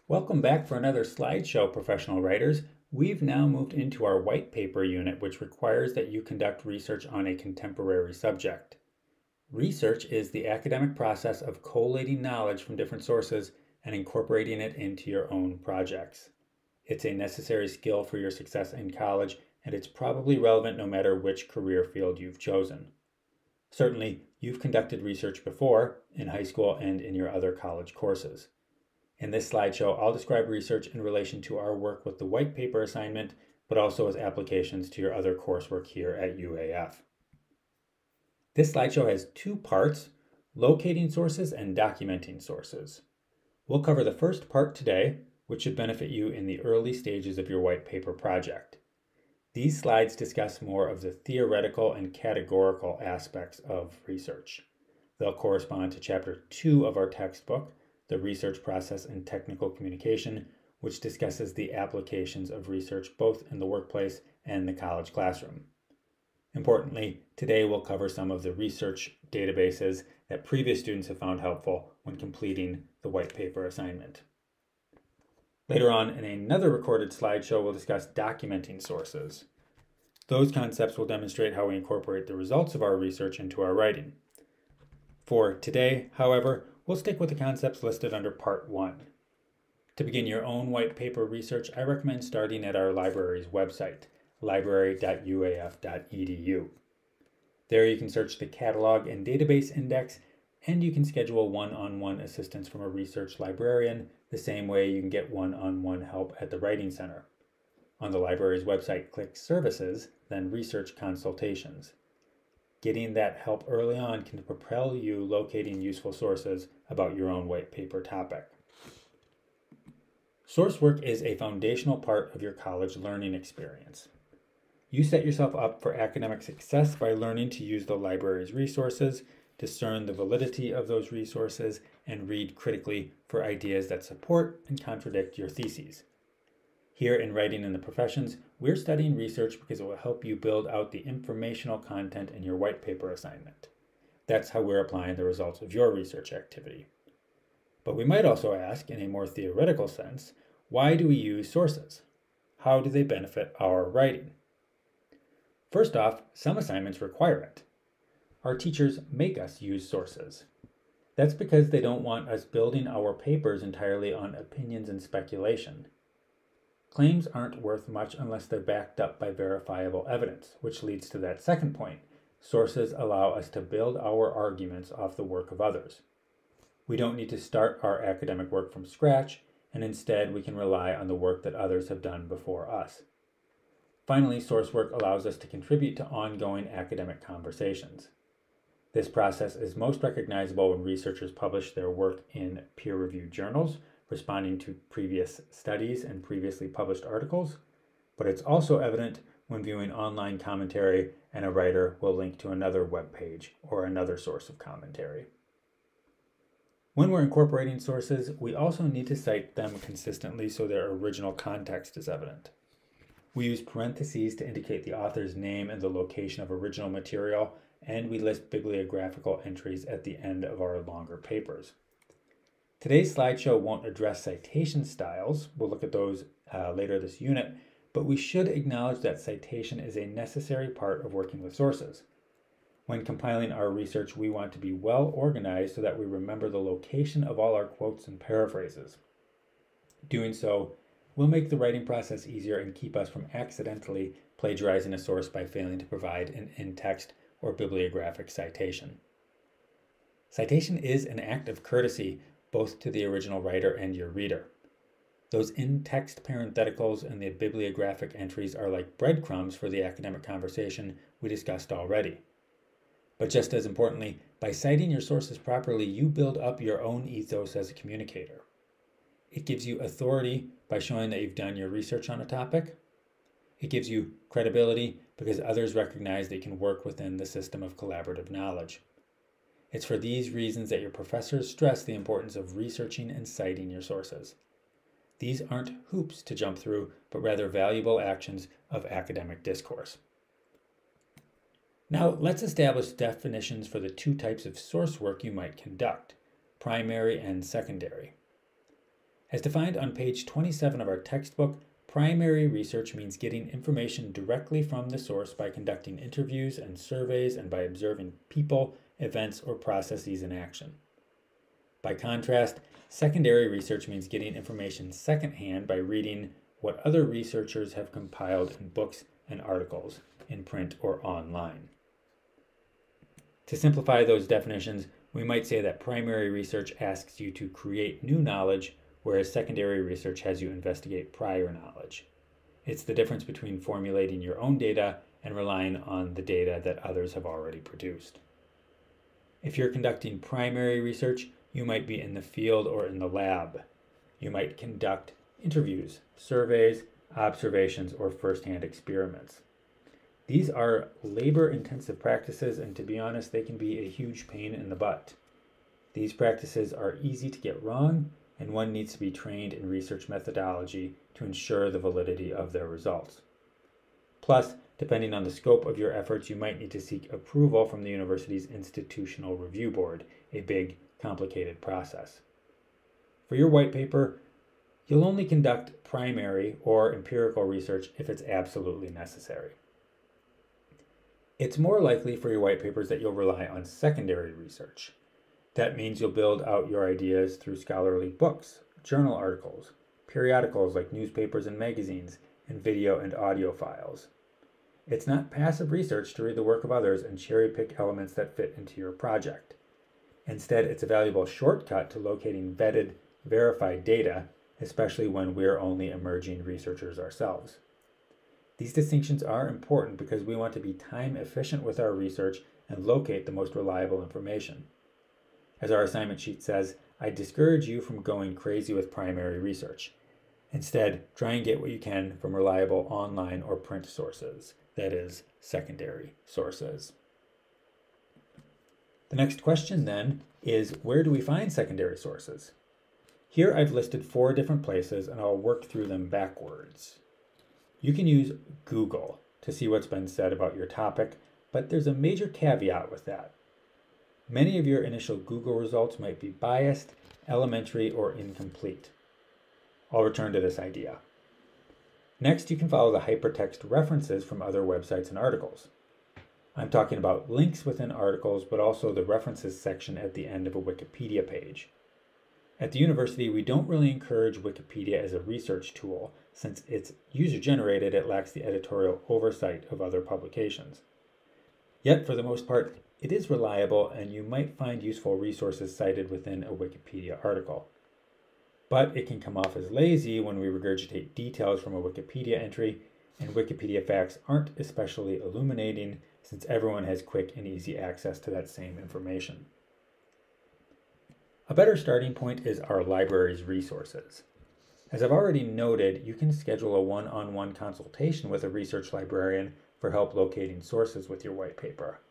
Welcome back for another slideshow, professional writers. We've now moved into our white paper unit, which requires that you conduct research on a contemporary subject. Research is the academic process of collating knowledge from different sources and incorporating it into your own projects. It's a necessary skill for your success in college, and it's probably relevant no matter which career field you've chosen. Certainly, you've conducted research before, in high school and in your other college courses. In this slideshow, I'll describe research in relation to our work with the white paper assignment, but also as applications to your other coursework here at UAF. This slideshow has two parts, locating sources and documenting sources. We'll cover the first part today, which should benefit you in the early stages of your white paper project. These slides discuss more of the theoretical and categorical aspects of research. They'll correspond to Chapter 2 of our textbook, The Research Process and Technical Communication, which discusses the applications of research both in the workplace and the college classroom. Importantly, today we'll cover some of the research databases that previous students have found helpful when completing the white paper assignment. Later on, in another recorded slideshow, we'll discuss documenting sources. Those concepts will demonstrate how we incorporate the results of our research into our writing. For today, however, we'll stick with the concepts listed under Part 1. To begin your own white paper research, I recommend starting at our library's website, library.uaf.edu. There you can search the catalog and database index, and you can schedule one-on-one assistance from a research librarian, the same way you can get one-on-one help at the Writing Center. On the library's website, click Services, then Research Consultations. Getting that help early on can propel you locating useful sources about your own white paper topic. Source work is a foundational part of your college learning experience. You set yourself up for academic success by learning to use the library's resources, discern the validity of those resources, and read critically for ideas that support and contradict your theses. Here in Writing in the Professions, we're studying research because it will help you build out the informational content in your white paper assignment. That's how we're applying the results of your research activity. But we might also ask, in a more theoretical sense, why do we use sources? How do they benefit our writing? First off, some assignments require it. Our teachers make us use sources. That's because they don't want us building our papers entirely on opinions and speculation. Claims aren't worth much unless they're backed up by verifiable evidence, which leads to that second point. Sources allow us to build our arguments off the work of others. We don't need to start our academic work from scratch, and instead we can rely on the work that others have done before us. Finally, source work allows us to contribute to ongoing academic conversations. This process is most recognizable when researchers publish their work in peer-reviewed journals, responding to previous studies and previously published articles, but it's also evident when viewing online commentary and a writer will link to another web page or another source of commentary. When we're incorporating sources, we also need to cite them consistently so their original context is evident. We use parentheses to indicate the author's name and the location of original material, and we list bibliographical entries at the end of our longer papers. Today's slideshow won't address citation styles. We'll look at those later this unit, but we should acknowledge that citation is a necessary part of working with sources. When compiling our research, we want to be well organized so that we remember the location of all our quotes and paraphrases. Doing so will make the writing process easier and keep us from accidentally plagiarizing a source by failing to provide an in-text or bibliographic citation. Citation is an act of courtesy both to the original writer and your reader. Those in-text parentheticals and the bibliographic entries are like breadcrumbs for the academic conversation we discussed already. But just as importantly, by citing your sources properly, you build up your own ethos as a communicator. It gives you authority by showing that you've done your research on a topic. It gives you credibility because others recognize that you can work within the system of collaborative knowledge. It's for these reasons that your professors stress the importance of researching and citing your sources. These aren't hoops to jump through, but rather valuable actions of academic discourse. Now, let's establish definitions for the two types of source work you might conduct, primary and secondary. As defined on page 27 of our textbook, primary research means getting information directly from the source by conducting interviews and surveys and by observing people, events, or processes in action. By contrast, secondary research means getting information secondhand by reading what other researchers have compiled in books and articles, in print or online. To simplify those definitions, we might say that primary research asks you to create new knowledge, whereas secondary research has you investigate prior knowledge. It's the difference between formulating your own data and relying on the data that others have already produced. If you're conducting primary research, you might be in the field or in the lab. You might conduct interviews, surveys, observations, or first-hand experiments. These are labor-intensive practices, and to be honest, they can be a huge pain in the butt. These practices are easy to get wrong, and one needs to be trained in research methodology to ensure the validity of their results. Plus, depending on the scope of your efforts, you might need to seek approval from the university's Institutional Review Board, a big, complicated process. For your white paper, you'll only conduct primary or empirical research if it's absolutely necessary. It's more likely for your white papers that you'll rely on secondary research. That means you'll build out your ideas through scholarly books, journal articles, periodicals like newspapers and magazines, and video and audio files. It's not passive research to read the work of others and cherry-pick elements that fit into your project. Instead, it's a valuable shortcut to locating vetted, verified data, especially when we're only emerging researchers ourselves. These distinctions are important because we want to be time efficient with our research and locate the most reliable information. As our assignment sheet says, I discourage you from going crazy with primary research. Instead, try and get what you can from reliable online or print sources, that is, secondary sources. The next question then is, where do we find secondary sources? Here I've listed 4 different places and I'll work through them backwards. You can use Google to see what's been said about your topic, but there's a major caveat with that. Many of your initial Google results might be biased, elementary, or incomplete. I'll return to this idea. Next, you can follow the hypertext references from other websites and articles. I'm talking about links within articles, but also the references section at the end of a Wikipedia page. At the university, we don't really encourage Wikipedia as a research tool. Since it's user-generated, it lacks the editorial oversight of other publications. Yet, for the most part, it is reliable, and you might find useful resources cited within a Wikipedia article. But it can come off as lazy when we regurgitate details from a Wikipedia entry, and Wikipedia facts aren't especially illuminating since everyone has quick and easy access to that same information. A better starting point is our library's resources. As I've already noted, you can schedule a one-on-one consultation with a research librarian for help locating sources with your white paper.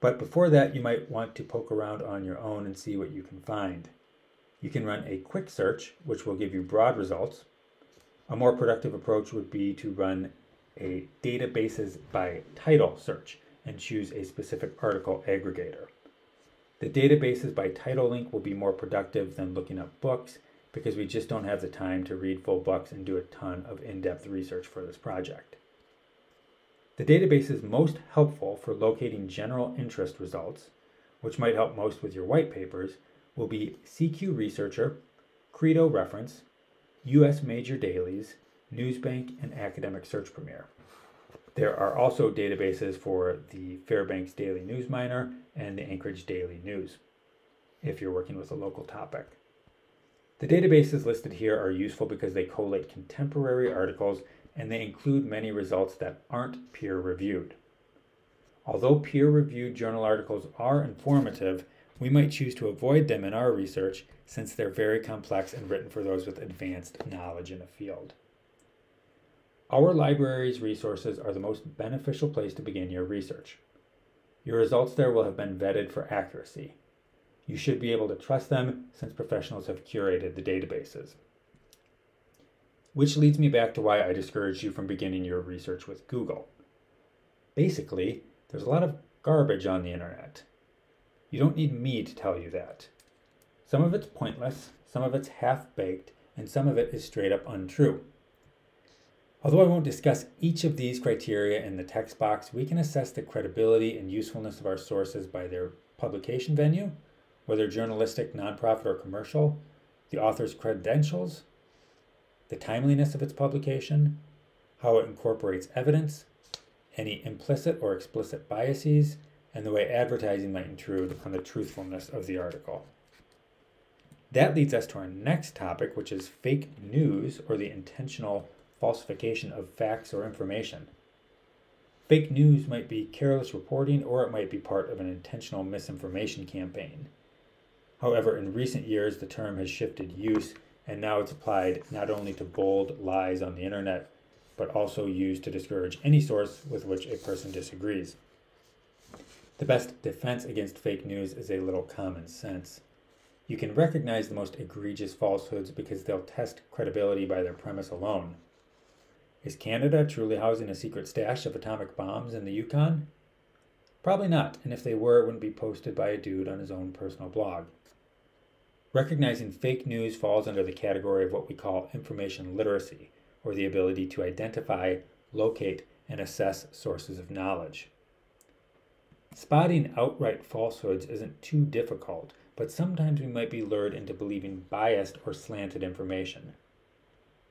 But before that, you might want to poke around on your own and see what you can find. You can run a quick search, which will give you broad results. A more productive approach would be to run a databases by title search and choose a specific article aggregator. The databases by title link will be more productive than looking up books because we just don't have the time to read full books and do a ton of in-depth research for this project. The databases most helpful for locating general interest results, which might help most with your white papers, will be CQ Researcher, Credo Reference, US Major Dailies, Newsbank, and Academic Search Premier. There are also databases for the Fairbanks Daily News Miner and the Anchorage Daily News, if you're working with a local topic. The databases listed here are useful because they collate contemporary articles and they include many results that aren't peer-reviewed. Although peer-reviewed journal articles are informative, we might choose to avoid them in our research since they're very complex and written for those with advanced knowledge in a field. Our library's resources are the most beneficial place to begin your research. Your results there will have been vetted for accuracy. You should be able to trust them since professionals have curated the databases. Which leads me back to why I discourage you from beginning your research with Google. Basically, there's a lot of garbage on the internet. You don't need me to tell you that. Some of it's pointless, some of it's half-baked, and some of it is straight up untrue. Although I won't discuss each of these criteria in the text box, we can assess the credibility and usefulness of our sources by their publication venue, whether journalistic, nonprofit, or commercial, the author's credentials, the timeliness of its publication, how it incorporates evidence, any implicit or explicit biases, and the way advertising might intrude on the truthfulness of the article. That leads us to our next topic, which is fake news, or the intentional falsification of facts or information. Fake news might be careless reporting, or it might be part of an intentional misinformation campaign. However, in recent years, the term has shifted use, and now it's applied not only to bold lies on the internet, but also used to discourage any source with which a person disagrees. The best defense against fake news is a little common sense. You can recognize the most egregious falsehoods because they'll test credibility by their premise alone. Is Canada truly housing a secret stash of atomic bombs in the Yukon? Probably not, and if they were, it wouldn't be posted by a dude on his own personal blog. Recognizing fake news falls under the category of what we call information literacy, or the ability to identify, locate, and assess sources of knowledge. Spotting outright falsehoods isn't too difficult, but sometimes we might be lured into believing biased or slanted information.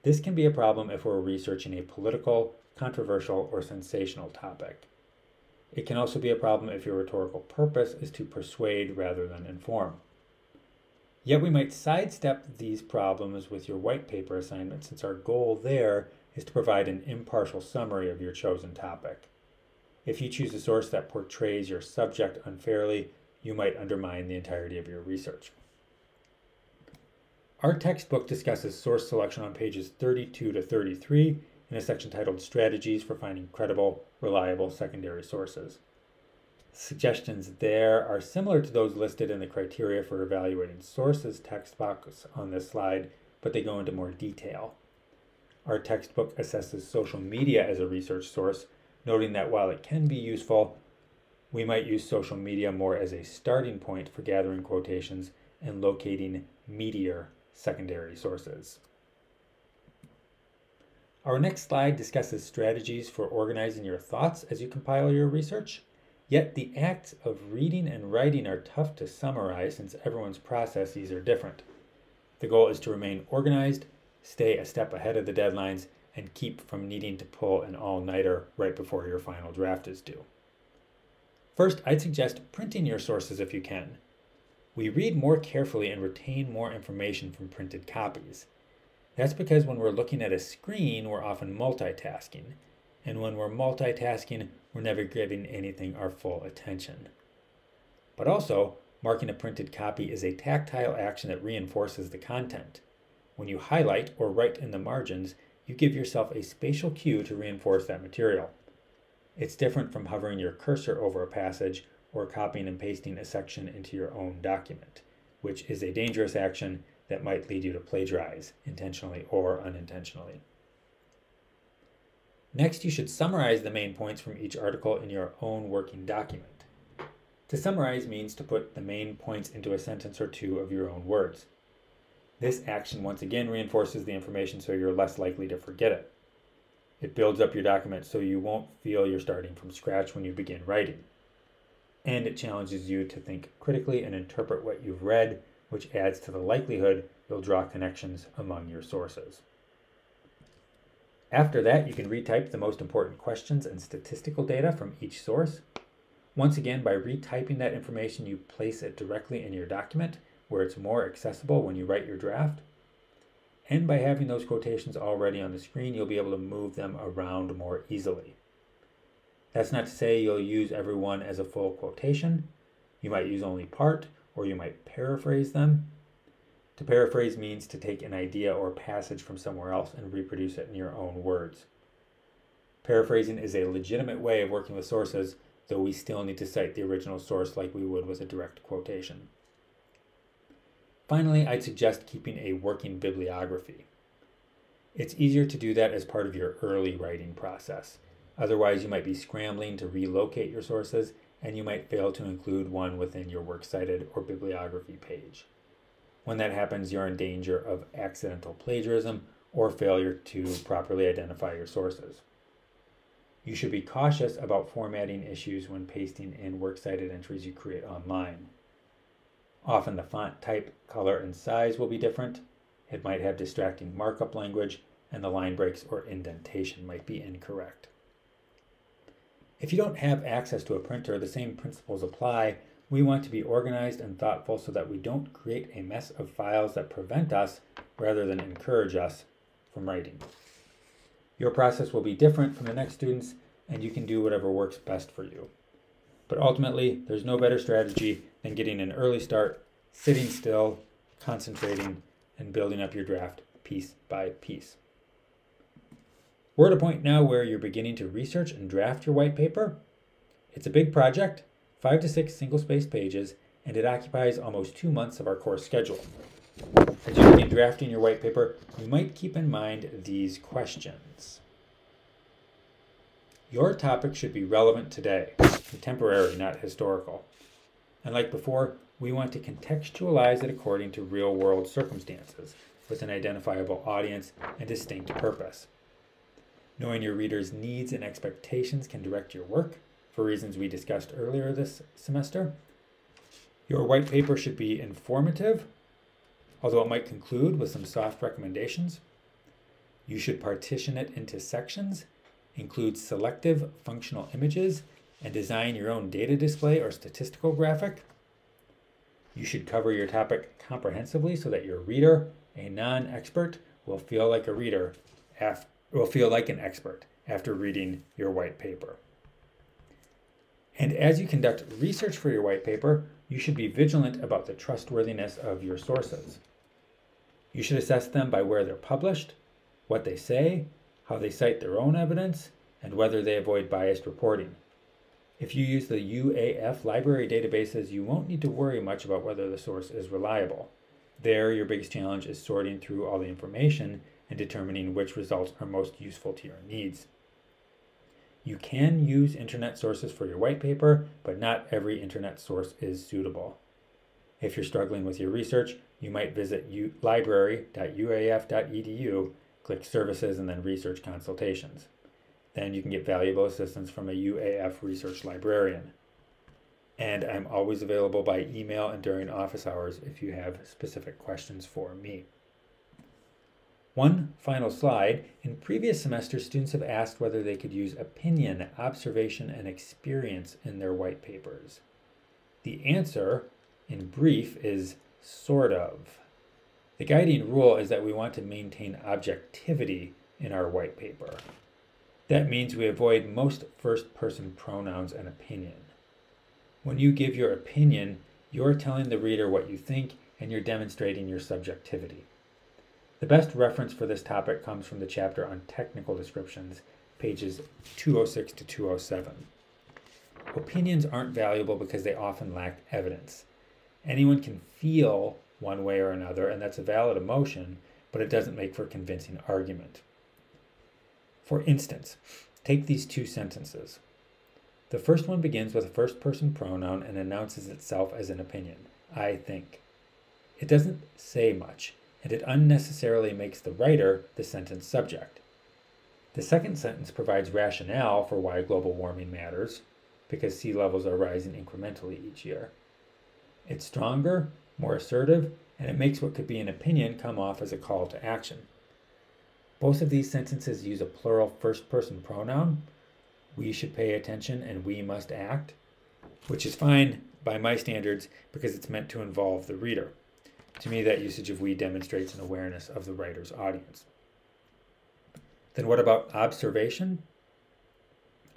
This can be a problem if we're researching a political, controversial, or sensational topic. It can also be a problem if your rhetorical purpose is to persuade rather than inform. Yet we might sidestep these problems with your white paper assignment, since our goal there is to provide an impartial summary of your chosen topic. If you choose a source that portrays your subject unfairly, you might undermine the entirety of your research. Our textbook discusses source selection on pages 32 to 33 in a section titled Strategies for Finding Credible, Reliable Secondary Sources. Suggestions there are similar to those listed in the criteria for evaluating sources text box on this slide, but they go into more detail. Our textbook assesses social media as a research source, noting that while it can be useful, we might use social media more as a starting point for gathering quotations and locating meatier secondary sources. Our next slide discusses strategies for organizing your thoughts as you compile your research. Yet the acts of reading and writing are tough to summarize since everyone's processes are different. The goal is to remain organized, stay a step ahead of the deadlines, and keep from needing to pull an all-nighter right before your final draft is due. First, I'd suggest printing your sources if you can. We read more carefully and retain more information from printed copies. That's because when we're looking at a screen, we're often multitasking. And when we're multitasking, we're never giving anything our full attention. But also, marking a printed copy is a tactile action that reinforces the content. When you highlight or write in the margins, you give yourself a spatial cue to reinforce that material. It's different from hovering your cursor over a passage or copying and pasting a section into your own document, which is a dangerous action that might lead you to plagiarize, intentionally or unintentionally. Next, you should summarize the main points from each article in your own working document. To summarize means to put the main points into a sentence or two of your own words. This action once again reinforces the information so you're less likely to forget it. It builds up your document so you won't feel you're starting from scratch when you begin writing. And it challenges you to think critically and interpret what you've read, which adds to the likelihood you'll draw connections among your sources. After that, you can retype the most important questions and statistical data from each source. Once again, by retyping that information, you place it directly in your document where it's more accessible when you write your draft. And by having those quotations already on the screen, you'll be able to move them around more easily. That's not to say you'll use every one as a full quotation. You might use only part, or you might paraphrase them. To paraphrase means to take an idea or passage from somewhere else and reproduce it in your own words. Paraphrasing is a legitimate way of working with sources, though we still need to cite the original source like we would with a direct quotation. Finally, I'd suggest keeping a working bibliography. It's easier to do that as part of your early writing process. Otherwise, you might be scrambling to relocate your sources, and you might fail to include one within your works cited or bibliography page. When that happens, you're in danger of accidental plagiarism or failure to properly identify your sources. You should be cautious about formatting issues when pasting in works cited entries you create online. Often the font type, color, and size will be different. It might have distracting markup language, and the line breaks or indentation might be incorrect. If you don't have access to a printer, the same principles apply. We want to be organized and thoughtful so that we don't create a mess of files that prevent us rather than encourage us from writing. Your process will be different from the next student's, and you can do whatever works best for you. But ultimately, there's no better strategy than getting an early start, sitting still, concentrating, and building up your draft piece by piece. We're at a point now where you're beginning to research and draft your white paper. It's a big project, 5 to 6 single-spaced pages, and it occupies almost 2 months of our course schedule. As you begin drafting your white paper, you might keep in mind these questions. Your topic should be relevant today, contemporary, not historical. And like before, we want to contextualize it according to real-world circumstances, with an identifiable audience and distinct purpose. Knowing your readers' needs and expectations can direct your work, for reasons we discussed earlier this semester. Your white paper should be informative, although it might conclude with some soft recommendations. You should partition it into sections, include selective functional images, and design your own data display or statistical graphic. You should cover your topic comprehensively so that your reader, a non-expert, will feel like an expert after reading your white paper. And as you conduct research for your white paper, you should be vigilant about the trustworthiness of your sources. You should assess them by where they're published, what they say, how they cite their own evidence, and whether they avoid biased reporting. If you use the UAF Library databases, you won't need to worry much about whether the source is reliable. There, your biggest challenge is sorting through all the information and determining which results are most useful to your needs. You can use internet sources for your white paper, but not every internet source is suitable. If you're struggling with your research, you might visit library.uaf.edu, click Services, and then Research Consultations. Then you can get valuable assistance from a UAF research librarian. And I'm always available by email and during office hours if you have specific questions for me. One final slide. In previous semesters, students have asked whether they could use opinion, observation, and experience in their white papers. The answer, in brief, is sort of. The guiding rule is that we want to maintain objectivity in our white paper. That means we avoid most first-person pronouns and opinion. When you give your opinion, you're telling the reader what you think, and you're demonstrating your subjectivity. The best reference for this topic comes from the chapter on technical descriptions, pages 206 to 207. Opinions aren't valuable because they often lack evidence. Anyone can feel one way or another, and that's a valid emotion, but it doesn't make for convincing argument. For instance, take these two sentences. The first one begins with a first-person pronoun and announces itself as an opinion, I think. It doesn't say much, and it unnecessarily makes the writer the sentence subject. The second sentence provides rationale for why global warming matters, because sea levels are rising incrementally each year. It's stronger, more assertive, and it makes what could be an opinion come off as a call to action. Both of these sentences use a plural first-person pronoun. We should pay attention and we must act, which is fine by my standards because it's meant to involve the reader. To me, that usage of we demonstrates an awareness of the writer's audience. Then what about observation?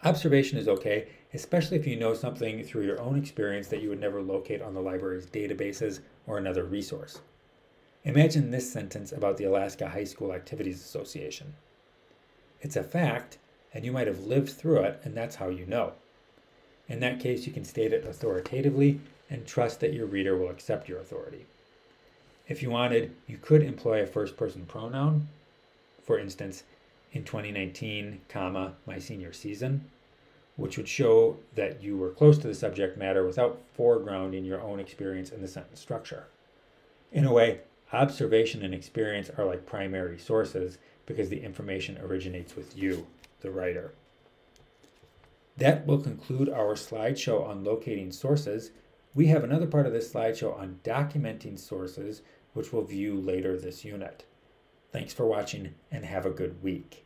Observation is okay, especially if you know something through your own experience that you would never locate on the library's databases or another resource. Imagine this sentence about the Alaska High School Activities Association. It's a fact, and you might have lived through it, and that's how you know. In that case, you can state it authoritatively and trust that your reader will accept your authority. If you wanted, you could employ a first-person pronoun. For instance, in 2019, my senior season, which would show that you were close to the subject matter without foregrounding your own experience in the sentence structure. In a way, observation and experience are like primary sources because the information originates with you, the writer. That will conclude our slideshow on locating sources. We have another part of this slideshow on documenting sources, which we'll view later this unit. Thanks for watching and have a good week.